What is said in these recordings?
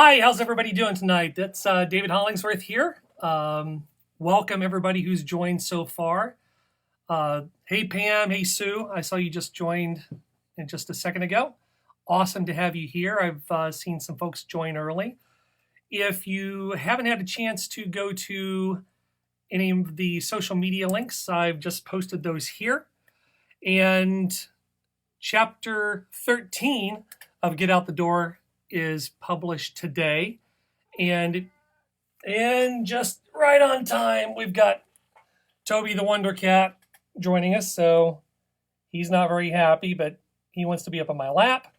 Hi, how's everybody doing tonight? That's David Hollingsworth here. Welcome everybody who's joined so far. Hey Pam, hey Sue, I saw you just joined in just a second ago. Awesome to have you here. I've seen some folks join early. If you haven't had a chance to go to any of the social media links, I've just posted those here. And chapter 13 of Get Out the Door is published today. And just right on time, we've got Toby the Wonder Cat joining us. So he's not very happy, but he wants to be up on my lap.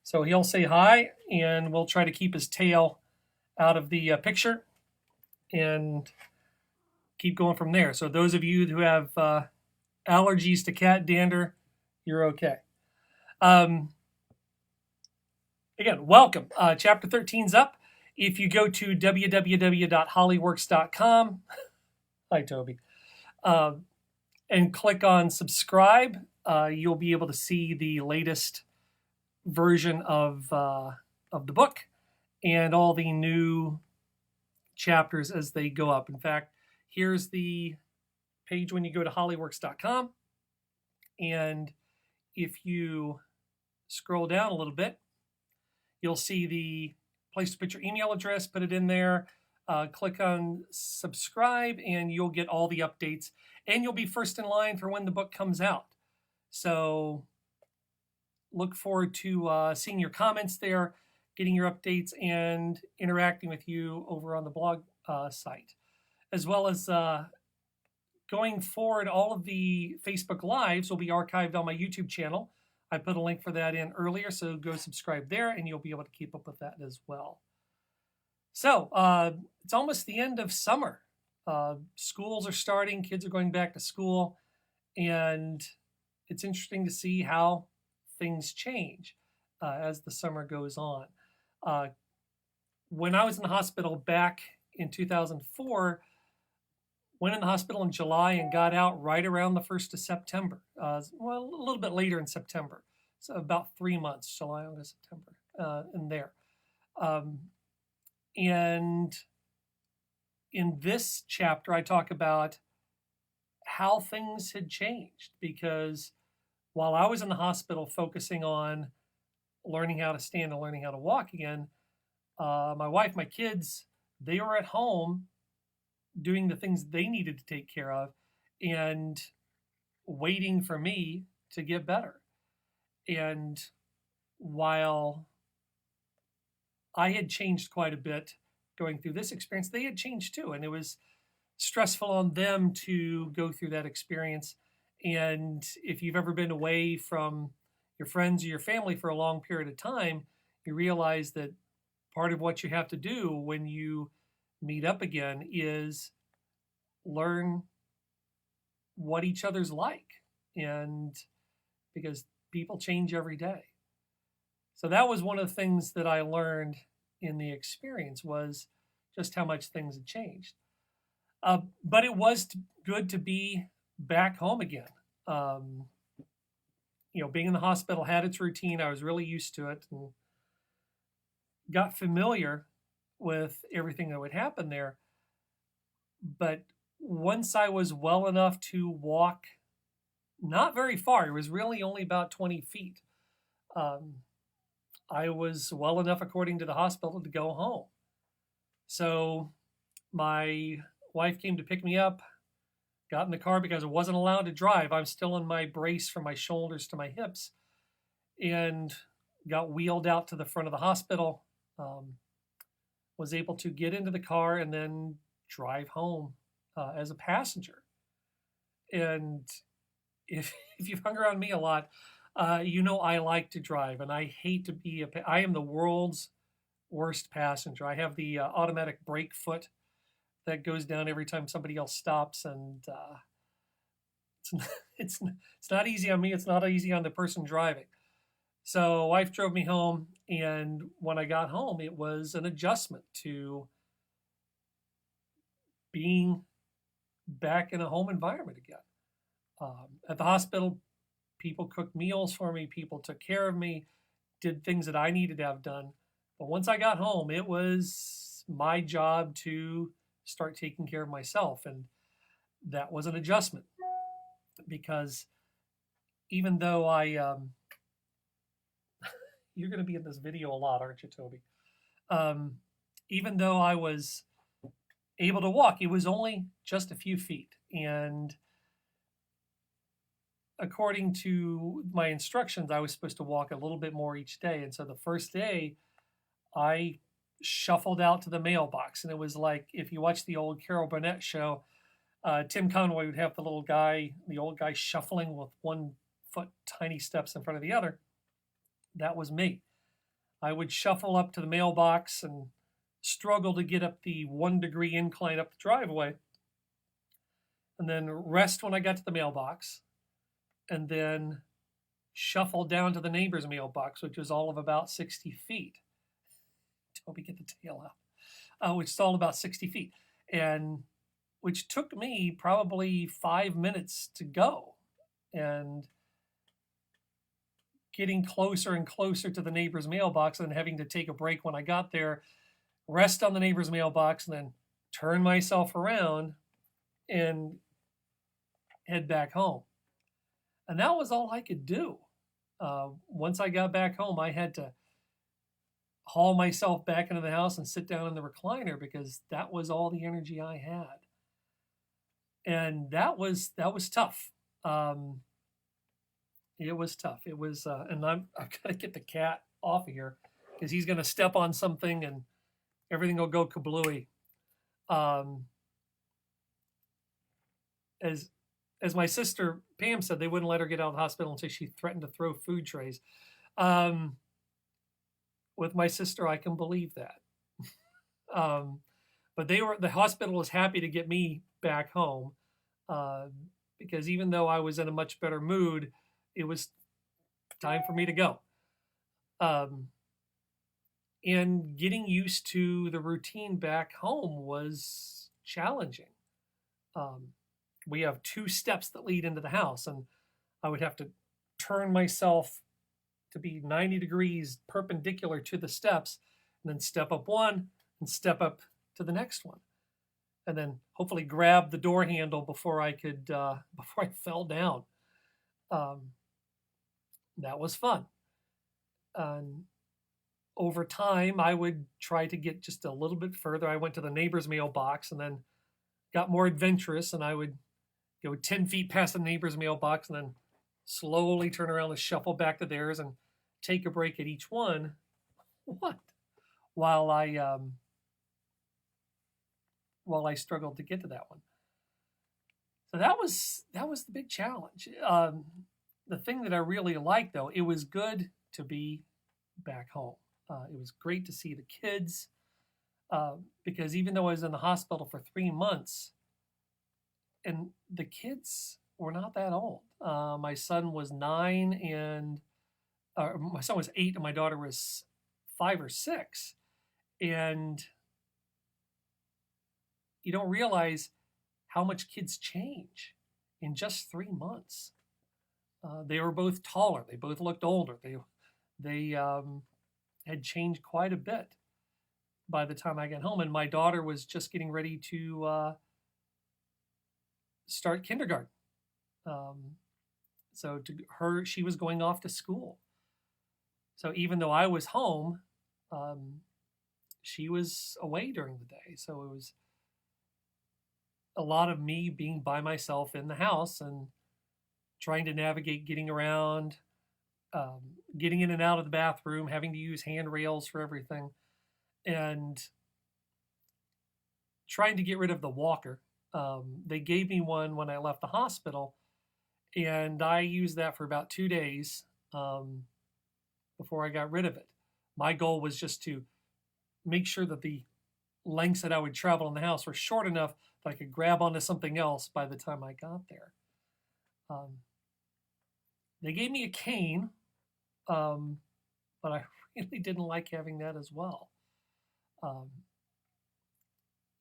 So he'll say hi, and we'll try to keep his tail out of the picture and keep going from there. So those of you who have allergies to cat dander, you're okay. Again, welcome. Chapter 13's up. If you go to www.hollyworks.com, hi Toby, and click on subscribe, you'll be able to see the latest version of the book and all the new chapters as they go up. In fact, here's the page when you go to hollyworks.com, and if you scroll down a little bit, you'll see the place to put your email address, put it in there, click on subscribe, and you'll get all the updates, and you'll be first in line for when the book comes out. So look forward to seeing your comments there, getting your updates, and interacting with you over on the blog site. As well as going forward, all of the Facebook Lives will be archived on my YouTube channel. I put a link for that in earlier, so go subscribe there, and you'll be able to keep up with that as well. So it's almost the end of summer. Schools are starting, kids are going back to school, and it's interesting to see how things change as the summer goes on. When I was in the hospital back in 2004, went in the hospital in July and got out right around the 1st of September. Well, a little bit later in September. So about 3 months, July, August, September, in there. And in this chapter, I talk about how things had changed, because while I was in the hospital focusing on learning how to stand and learning how to walk again, my wife, my kids, they were at home doing the things they needed to take care of and waiting for me to get better. And while I had changed quite a bit going through this experience, they had changed too. And it was stressful on them to go through that experience. And if you've ever been away from your friends or your family for a long period of time, you realize that part of what you have to do when you meet up again is learn what each other's like, and because people change every day. So that was one of the things that I learned in the experience, was just how much things had changed. But it was good to be back home again. Being in the hospital had its routine. I was really used to it and got familiar with everything that would happen there. But once I was well enough to walk, not very far, it was really only about 20 feet. I was well enough, according to the hospital, to go home. So my wife came to pick me up, got in the car because I wasn't allowed to drive. I'm still in my brace from my shoulders to my hips, and got wheeled out to the front of the hospital. Was able to get into the car and then drive home as a passenger. And if you've hung around me a lot, I like to drive, and I hate to be I am the world's worst passenger. I have the automatic brake foot that goes down every time somebody else stops, and it's not easy on me. It's not easy on the person driving. So wife drove me home, and when I got home, it was an adjustment to being back in a home environment again. At the hospital, people cooked meals for me. People took care of me, did things that I needed to have done. But once I got home, it was my job to start taking care of myself. And that was an adjustment because even though you're going to be in this video a lot, aren't you, Toby? Even though I was able to walk, it was only just a few feet. And according to my instructions, I was supposed to walk a little bit more each day. And so the first day, I shuffled out to the mailbox. And it was like, if you watch the old Carol Burnett show, Tim Conway would have the old guy shuffling with 1 foot tiny steps in front of the other. That was me. I would shuffle up to the mailbox and struggle to get up the 1-degree incline up the driveway, and then rest when I got to the mailbox, and then shuffle down to the neighbor's mailbox, which was all of about 60 feet. Toby, get the tail out. Which is all about 60 feet, and which took me probably 5 minutes to go. And getting closer and closer to the neighbor's mailbox and having to take a break when I got there, rest on the neighbor's mailbox, and then turn myself around and head back home. And that was all I could do. Once I got back home, I had to haul myself back into the house and sit down in the recliner because that was all the energy I had. And that was tough. It was tough. It was, and I've got to get the cat off of here because he's going to step on something and everything will go kablooey. As my sister Pam said, they wouldn't let her get out of the hospital until she threatened to throw food trays. With my sister, I can believe that. But the hospital was happy to get me back home because even though I was in a much better mood, it was time for me to go. And getting used to the routine back home was challenging. We have 2 steps that lead into the house, and I would have to turn myself to be 90 degrees perpendicular to the steps, and then step up one and step up to the next one, and then hopefully grab the door handle before I fell down. That was fun. And over time, I would try to get just a little bit further. I went to the neighbor's mailbox and then got more adventurous, and I would go 10 feet past the neighbor's mailbox and then slowly turn around and shuffle back to theirs and take a break at each one. While I struggled to get to that one. So that was the big challenge. The thing that I really liked, though, it was good to be back home. It was great to see the kids because even though I was in the hospital for 3 months, and the kids were not that old. My son was 9 and my son was 8 and my daughter was 5 or 6. And you don't realize how much kids change in just 3 months. They were both taller. They both looked older. They had changed quite a bit by the time I got home. And my daughter was just getting ready to start kindergarten. So to her, she was going off to school. So even though I was home, she was away during the day. So it was a lot of me being by myself in the house and trying to navigate getting around, getting in and out of the bathroom, having to use handrails for everything, and trying to get rid of the walker. They gave me one when I left the hospital, and I used that for about 2 days before I got rid of it. My goal was just to make sure that the lengths that I would travel in the house were short enough that I could grab onto something else by the time I got there. They gave me a cane, but I really didn't like having that as well.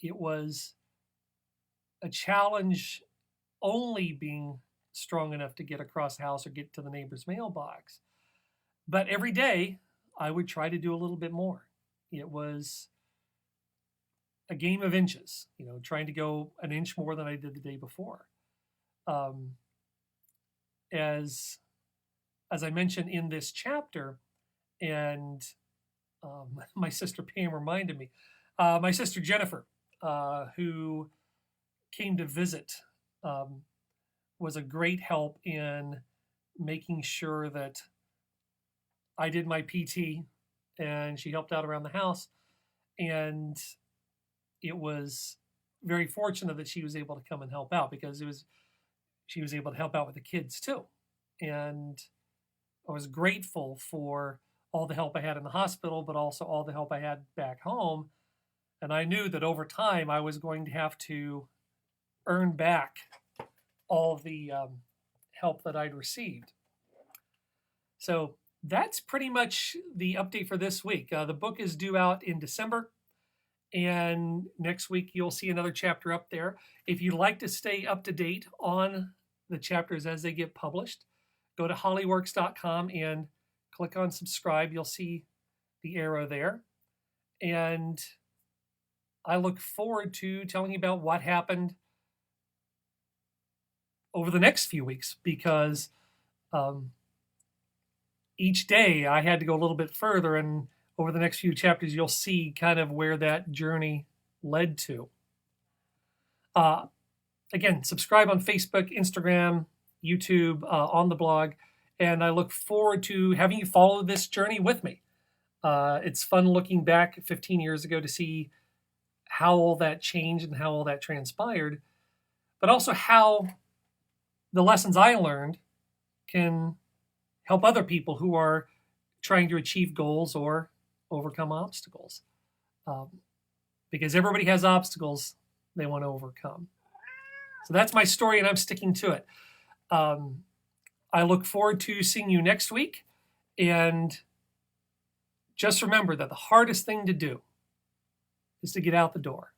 It was a challenge only being strong enough to get across the house or get to the neighbor's mailbox. But every day I would try to do a little bit more. It was a game of inches, trying to go an inch more than I did the day before. Um, as I mentioned in this chapter, and my sister Pam reminded me, my sister Jennifer, who came to visit, was a great help in making sure that I did my PT, and she helped out around the house. And it was very fortunate that she was able to come and help out, because she was able to help out with the kids too. And I was grateful for all the help I had in the hospital, but also all the help I had back home. And I knew that over time I was going to have to earn back all the help that I'd received. So that's pretty much the update for this week. The book is due out in December, and next week you'll see another chapter up there. If you'd like to stay up to date on the chapters as they get published, go to hollyworks.com and click on subscribe. You'll see the arrow there. And I look forward to telling you about what happened over the next few weeks, because each day I had to go a little bit further, and over the next few chapters you'll see kind of where that journey led to. Again, subscribe on Facebook, Instagram, YouTube, on the blog, and I look forward to having you follow this journey with me. It's fun looking back 15 years ago to see how all that changed and how all that transpired, but also how the lessons I learned can help other people who are trying to achieve goals or overcome obstacles. Because everybody has obstacles they want to overcome. So that's my story, and I'm sticking to it. I look forward to seeing you next week. And just remember that the hardest thing to do is to get out the door.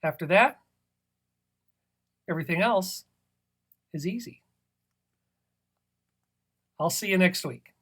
After that, everything else is easy. I'll see you next week.